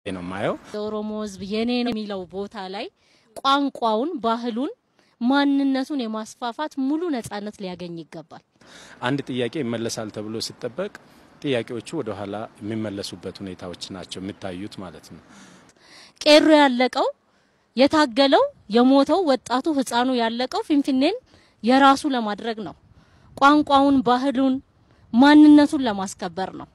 ነው ማየው ኦሮሞ ህዝብ የኔ ነው የሚለው ቦታ ላይ ቋንቋውን ባህሉን ማንነቱን የማስፋፋት ሙሉ ነፃነት ሊያገኝ ይገባል። አንድ ጥያቄ ይመለሳል ተብሎ ሲጠበቅ ጥያቄዎቹ ወደ ኋላ የሚመለሱበት ሁኔታዎች ናቸው የሚታዩት ማለት ነው። ቄሮ ያለቀው የታገለው የሞተው ወጣቱ ህፃኑ ያለቀው ፊንፊኔን የራሱ ለማድረግ ነው። ቋንቋውን ባህሉን ማንነቱን ለማስከበር ነው።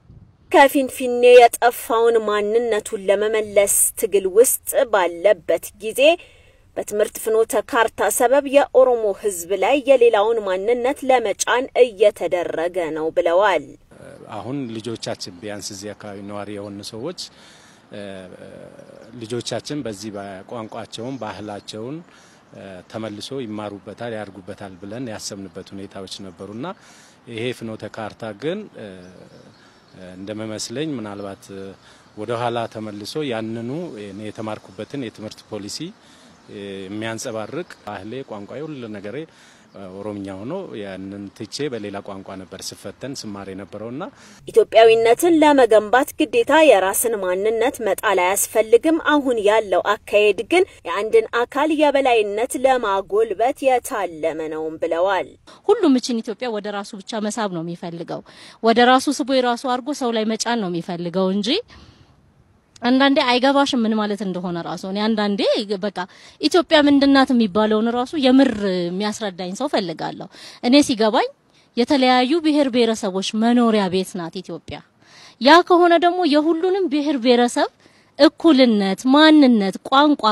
ከፊንፊኔ የጠፋውን ማንነቱን ለመመለስ ትግል ውስጥ ባለበት ጊዜ በትምህርት ፍኖተ ካርታ ሰበብ የኦሮሞ ህዝብ ላይ የሌላውን ማንነት ለመጫን እየተደረገ ነው ብለዋል። አሁን ልጆቻችን ቢያንስ እዚህ አካባቢ ነዋሪ የሆኑ ሰዎች ልጆቻችን በዚህ በቋንቋቸውን ባህላቸውን ተመልሶ ይማሩበታል ያርጉበታል ብለን ያሰብንበት ሁኔታዎች ነበርና ይሄ ፍኖተ ካርታ ግን እንደመመስለኝ ምናልባት ወደ ኋላ ተመልሶ ያንኑ የተማርኩበትን የትምህርት ፖሊሲ የሚያንጸባርቅ ባህሌ ቋንቋዬ ሁሉ ነገሬ ኦሮምኛ ሆኖ ያንን ትቼ በሌላ ቋንቋ ነበር ስፈተን ስማር የነበረውና ኢትዮጵያዊነትን ለመገንባት ግዴታ የራስን ማንነት መጣል አያስፈልግም። አሁን ያለው አካሄድ ግን የአንድን አካል የበላይነት ለማጎልበት የታለመ ነው ብለዋል። ሁሉም እቺን ኢትዮጵያ ወደ ራሱ ብቻ መሳብ ነው የሚፈልገው። ወደ ራሱ ስቦ የራሱ አርጎ ሰው ላይ መጫን ነው የሚፈልገው እንጂ አንዳንዴ አይገባሽም ምን ማለት እንደሆነ ራሱ እኔ አንዳንዴ በቃ ኢትዮጵያ ምንድናት የሚባለውን ራሱ የምር የሚያስረዳኝ ሰው ፈልጋለሁ። እኔ ሲገባኝ የተለያዩ ብሔር ብሔረሰቦች መኖሪያ ቤት ናት ኢትዮጵያ። ያ ከሆነ ደግሞ የሁሉንም ብሔር ብሔረሰብ እኩልነት ማንነት ቋንቋ